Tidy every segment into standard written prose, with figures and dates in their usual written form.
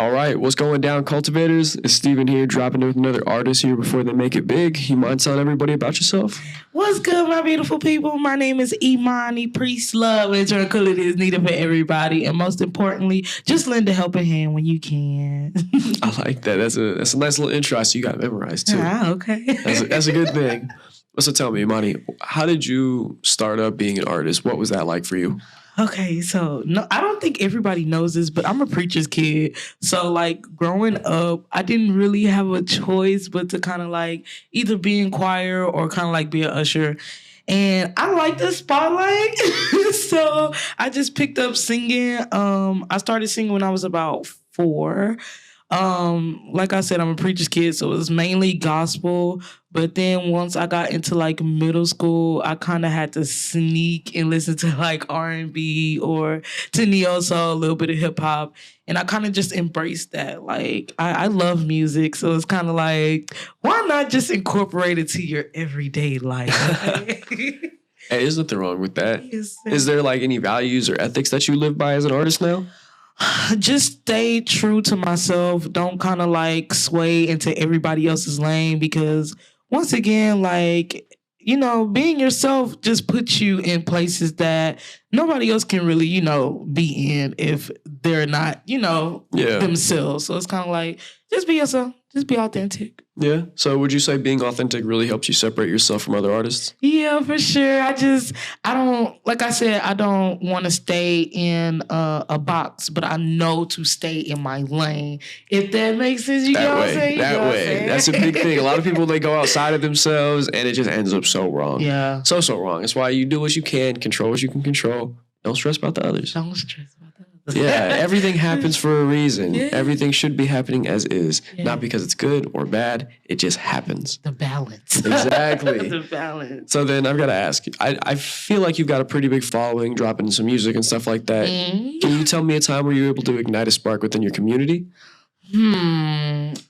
All right, what's going down, Cultivators? It's Steven here, dropping in with another artist here before they make it big. You mind telling everybody about yourself? What's good, my beautiful people? My name is Imani. Priest love and tranquility is needed for everybody. And most importantly, just lend a helping hand when you can. I like that. That's a nice little intro. I see you got it memorized, too. Ah, okay. That's a good thing. So tell me, Imani, how did you start up being an artist? What was that like for you? Okay, so no, I don't think everybody knows this, but I'm a preacher's kid. So like growing up, I didn't really have a choice but to kind of like either be in choir or kind of like be an usher. And I like the spotlight. So I just picked up singing. I started singing when I was about 4. Like I said, I'm a preacher's kid, so it was mainly gospel. But then once I got into like middle school, I kind of had to sneak and listen to like R&B or to neo soul, a little bit of hip hop, and I kind of just embraced that. Like I love music, so it's kind of like, why not just incorporate it to your everyday life? Hey, there's nothing wrong with that. Is there like any values or ethics that you live by as an artist now? Just stay true to myself. Don't kind of like sway into everybody else's lane because once again, like, you know, being yourself just puts you in places that nobody else can really, you know, be in if they're not, you know, themselves. So it's kind of like, just be yourself. Just be authentic. Yeah. So would you say being authentic really helps you separate yourself from other artists? Yeah, for sure. I don't, like I said, I don't want to stay in a box, but I know to stay in my lane. If that makes sense, you know what I'm saying? That way. That's a big thing. A lot of people, they go outside of themselves and it just ends up so wrong. Yeah. So wrong. That's why you do what you can, control what you can control. Don't stress about the others. Don't stress about the others. Yeah, everything happens for a reason. Yeah. Everything should be happening as is. Yeah. Not because it's good or bad. It just happens. The balance. Exactly. The balance. So then I've got to ask you, I feel like you've got a pretty big following, dropping some music and stuff like that. Mm-hmm. Can you tell me a time where you were able to ignite a spark within your community? Rephrase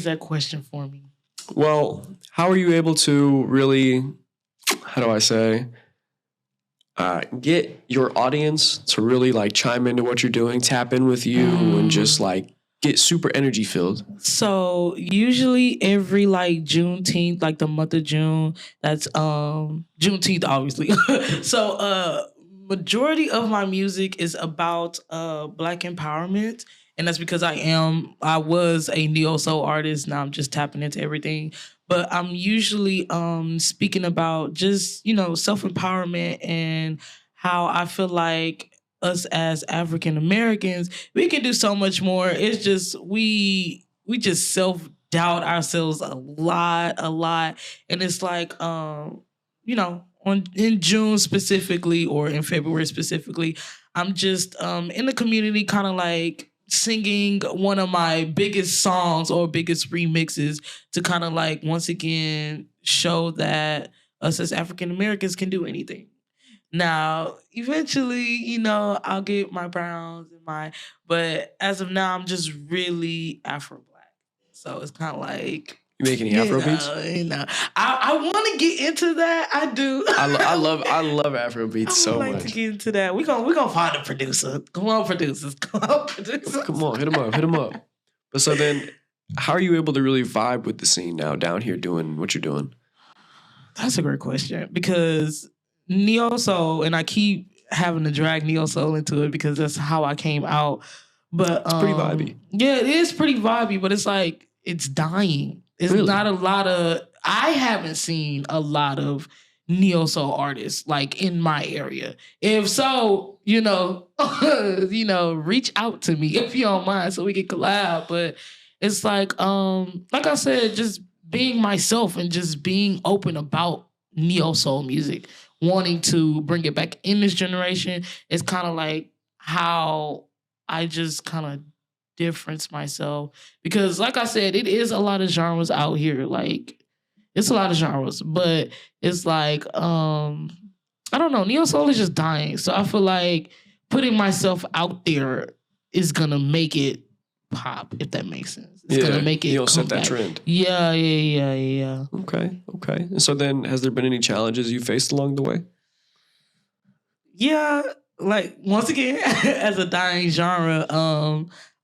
that question for me. Well, how are you able to really, how do I say, get your audience to really like chime into what you're doing, tap in with you, and just like get super energy filled? So usually every like Juneteenth, like the month of June, that's Juneteenth, obviously. So majority of my music is about Black empowerment. And that's because I was a neo soul artist. Now I'm just tapping into everything. But I'm usually speaking about just, you know, self-empowerment and how I feel like us as African Americans, we can do so much more. It's just we just self-doubt ourselves a lot. And it's like, you know, in June specifically or in February specifically, I'm just in the community kind of like singing one of my biggest songs or biggest remixes to kind of like once again show that us as African Americans can do anything. Now, eventually, you know, I'll get my browns and but as of now, I'm just really Afro-Black. So it's kind of like, you make any Afro beats? You know, I want to get into that. I do. I love Afro beats so much. I would like to get into that. We're gonna find a producer. Come on, producers. Come on, hit them up. But so then, how are you able to really vibe with the scene now down here doing what you're doing? That's a great question because neo soul, and I keep having to drag neo soul into it because that's how I came out. But it's pretty vibey. Yeah, it is pretty vibey, but it's like it's dying. It's really? Not a lot of, I haven't seen a lot of neo soul artists like in my area. If so, you know, reach out to me if you don't mind so we can collab. But it's like I said, just being myself and just being open about neo soul music, wanting to bring it back in this generation is kind of like how I just kind of difference myself because like I said, it is a lot of genres out here. Like it's a lot of genres, but it's like I don't know, neo soul is just dying. So I feel like putting myself out there is gonna make it pop, if that makes sense. It's gonna make it you'll set that trend. Yeah. Okay. And so then has there been any challenges you faced along the way? Yeah, like once again, as a dying genre,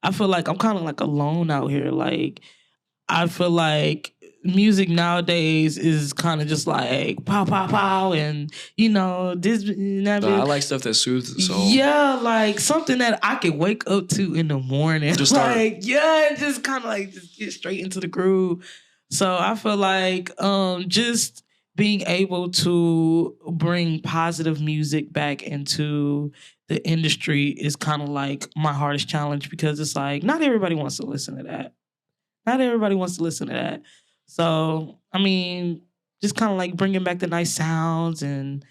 I feel like I'm kind of like alone out here. Like, I feel like music nowadays is kind of just like pow, pow, pow, and this and that. I like stuff that soothes the soul. Yeah, like something that I can wake up to in the morning. Just start. Like, yeah, just kind of like just get straight into the groove. So I feel like just being able to bring positive music back into the industry is kind of like my hardest challenge, because it's like not everybody wants to listen to that. Not everybody wants to listen to that. So, I mean, just kind of like bringing back the nice sounds and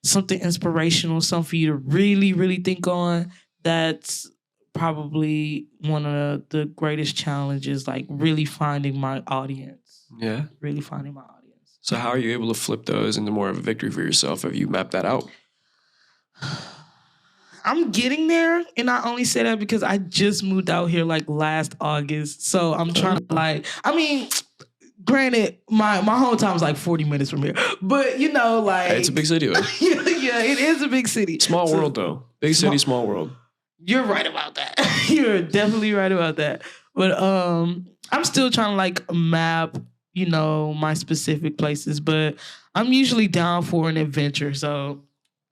something inspirational, something for you to really, really think on. That's probably one of the greatest challenges, like really finding my audience. Yeah. Really finding my audience. So how are you able to flip those into more of a victory for yourself? Have you mapped that out? I'm getting there, and I only say that because I just moved out here like last August. So I'm trying to granted, my hometown is like 40 minutes from here, but Hey, it's a big city. yeah, it is a big city. Small world though. Big city, small world. You're right about that. You're definitely right about that. But I'm still trying to like map, my specific places, but I'm usually down for an adventure. So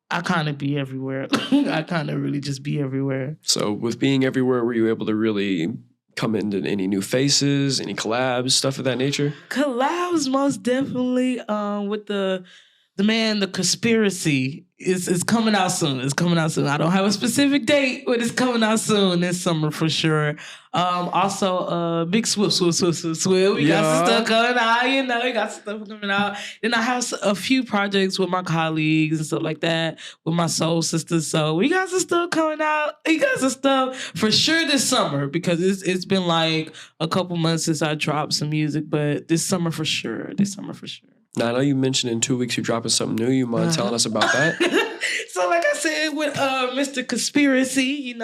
I kind of be everywhere. I kind of really just be everywhere. So with being everywhere, were you able to really come into any new faces, any collabs, stuff of that nature? Collabs, most definitely. With the Conspiracy is coming out soon. It's coming out soon. I don't have a specific date, but it's coming out soon this summer for sure. Also, Big Swip. We got some stuff coming out. We got some stuff coming out. Then I have a few projects with my colleagues and stuff like that, with my soul sisters. So we got some stuff coming out. We got some stuff for sure this summer, because it's been like a couple months since I dropped some music, but this summer for sure. Now, I know you mentioned in 2 weeks you're dropping something new. You mind telling us about that? So like I said, with Mr. Conspiracy,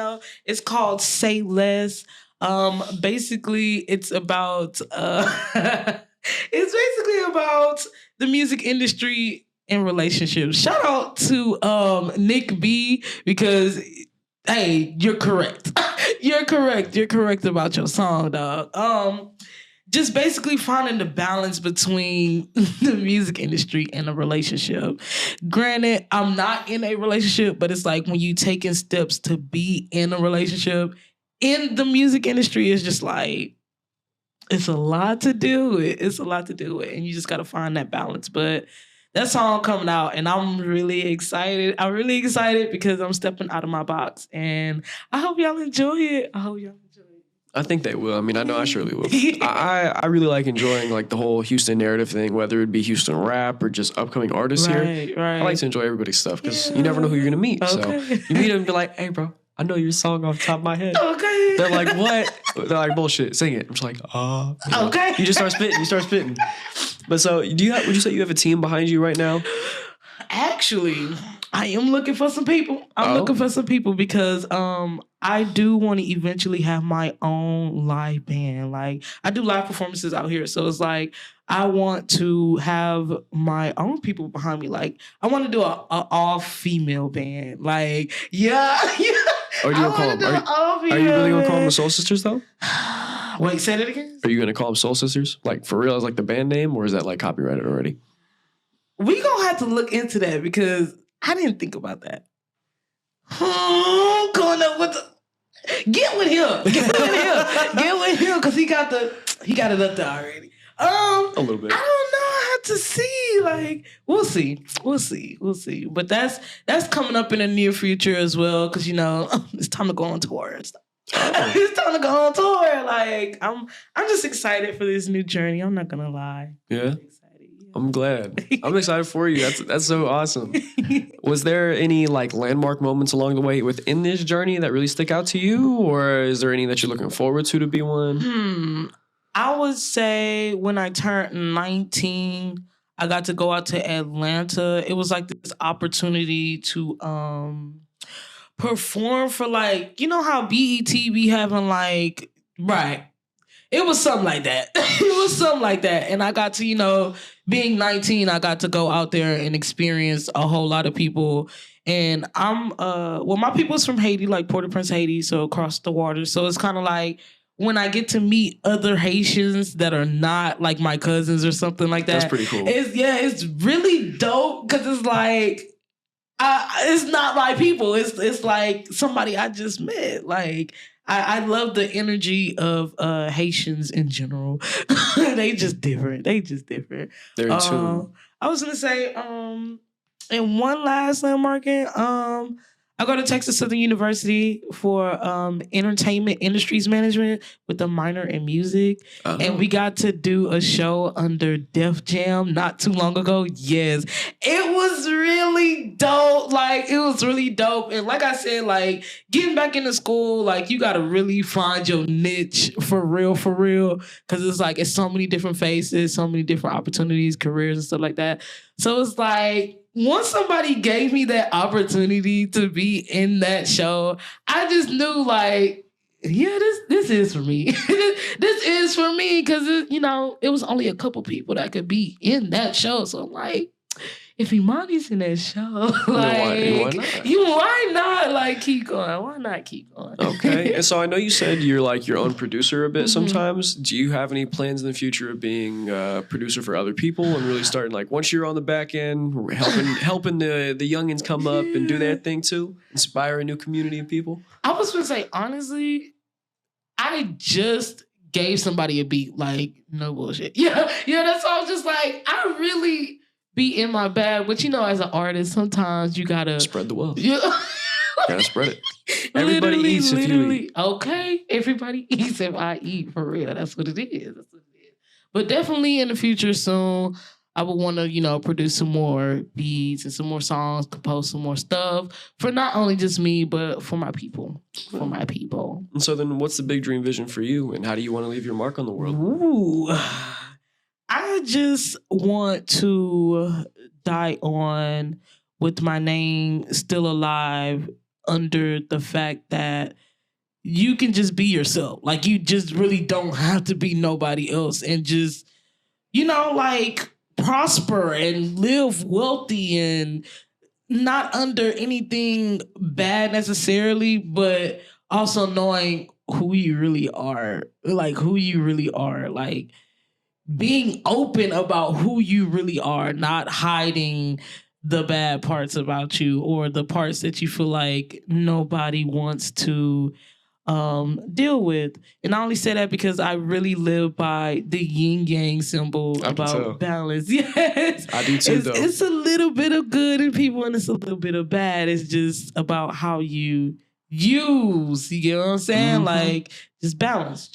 it's called Say Less. Basically, it's about the music industry and relationships. Shout out to Nick B, because hey, you're correct. You're correct about your song, dog. Just basically finding the balance between the music industry and a relationship. Granted, I'm not in a relationship, but it's like when you taking steps to be in a relationship in the music industry, it's just like, it's a lot to do with. And you just got to find that balance. But that song coming out, and I'm really excited. Because I'm stepping out of my box, and I hope y'all enjoy it. I think they will. I mean, I know I surely will. I really like enjoying like the whole Houston narrative thing, whether it be Houston rap or just upcoming artists here. Right. I like to enjoy everybody's stuff, because you never know who you're going to meet. Okay. So you meet them and be like, hey, bro, I know your song off the top of my head. Okay. They're like, what? They're like, bullshit, sing it. I'm just like, okay. You just start spitting. But so would you say you have a team behind you right now? Actually, I am looking for some people. Looking for some people because I do want to eventually have my own live band. Like, I do live performances out here. So it's like, I want to have my own people behind me. Like, I want to do a all-female band. Like, yeah. Or do you call them? Are you really going to call them the Soul Sisters, though? Wait, say that again? Are you going to call them Soul Sisters? Like, for real, as like the band name? Or is that like copyrighted already? We going to have to look into that, because I didn't think about that. Going up with the... Get with him, because he got it up there already. A little bit. I don't know. I have to see. Like, we'll see. But that's coming up in the near future as well, because it's time to go on tour and stuff. It's time to go on tour. Like, I'm just excited for this new journey. I'm not gonna lie. Yeah. I'm glad. I'm excited for you. That's so awesome. Was there any like landmark moments along the way within this journey that really stick out to you, or is there any that you're looking forward to be one? I would say when I turned 19, I got to go out to Atlanta. It was like this opportunity to perform for, like, how BET be having like, right. It was something like that. And I got to, being 19, I got to go out there and experience a whole lot of people And I'm my people's from Haiti, like Port-au-Prince, Haiti, so across the water. So it's kind of like when I get to meet other Haitians that are not like my cousins or something like that. That's pretty cool. It's really dope because it's like it's not my people. It's like somebody I just met. Like I love the energy of Haitians in general. They just different. Very too. I was gonna say, and one last landmarking, I go to Texas Southern University for entertainment industries management with a minor in music. And we got to do a show under Def Jam not too long ago. Yes. It was really dope. Like, it was really dope. And like I said, like, getting back into school, like, you got to really find your niche for real. Because it's like, it's so many different faces, so many different opportunities, careers, and stuff like that. So it's like, once somebody gave me that opportunity to be in that show, I just knew, like, yeah, this is for me. This is for me because, it was only a couple people that could be in that show. So I'm like, if Imani's in that show, like, why not? Like, keep going. Why not keep going? Okay. And so I know you said you're like your own producer a bit sometimes. Do you have any plans in the future of being a producer for other people and really starting, like, once you're on the back end, helping the youngins come up and do their thing too, inspire a new community of people? I was going to say, honestly, I just gave somebody a beat, like, no bullshit. Yeah, that's all. I was just like, I really be in my bag, but as an artist, sometimes you gotta spread the wealth. Yeah. Gotta spread it. Everybody eats if you eat. Okay, everybody eats if I eat, for real. That's what it is. But definitely in the future soon, I would want to, produce some more beats and some more songs, compose some more stuff for not only just me, but for my people. And so then what's the big dream vision for you, and how do you want to leave your mark on the world? Ooh. I just want to die on with my name still alive under the fact that you can just be yourself. Like, you just really don't have to be nobody else and just, like, prosper and live wealthy and not under anything bad necessarily, but also knowing who you really are. Like, being open about who you really are, not hiding the bad parts about you or the parts that you feel like nobody wants to deal with. And I only say that because I really live by the yin yang symbol about balance. Yes. I do too, though. It's a little bit of good in people and it's a little bit of bad. It's just about how you use, you get what I'm saying? Like, just balance.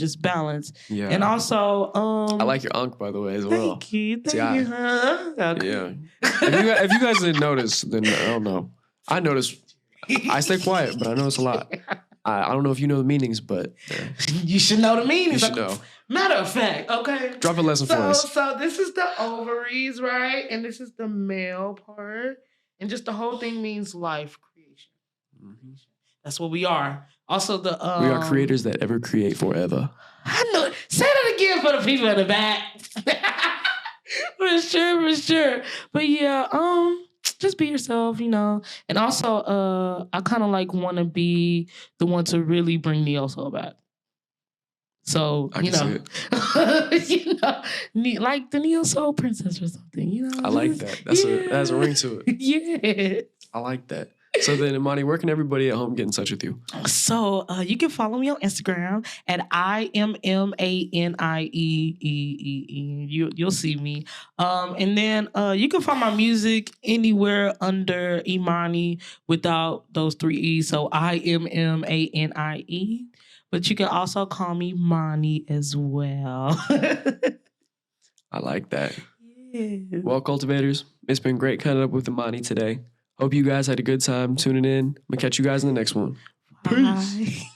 Yeah. And also, I like your unk, by the way, as well. Thank you. Huh? Okay. Yeah. If you guys didn't notice, then I don't know. I notice. I stay quiet, but I notice a lot. I don't know if you know the meanings, but you should know the meanings. You should know. Matter of fact, okay. Drop a lesson for us. So this is the ovaries, right? And this is the male part, and just the whole thing means life creation. Mm-hmm. That's what we are. Also, we are creators that ever create forever. I know. Say that again for the people in the back. For sure. But yeah, just be yourself, And also, I kind of like want to be the one to really bring neo-soul back. So, I can see it. Like the neo-soul princess or something, I like that. That has a ring to it. Yeah. I like that. So then, Imani, where can everybody at home get in touch with you? So you can follow me on Instagram at IMMANIEEE. You'll see me. And then you can find my music anywhere under Imani without those 3 E's. So IMMANIE. But you can also call me Mani as well. I like that. Yeah. Well, Cultivators, it's been great cutting up with Imani today. Hope you guys had a good time tuning in. I'm going to catch you guys in the next one. Peace. Bye.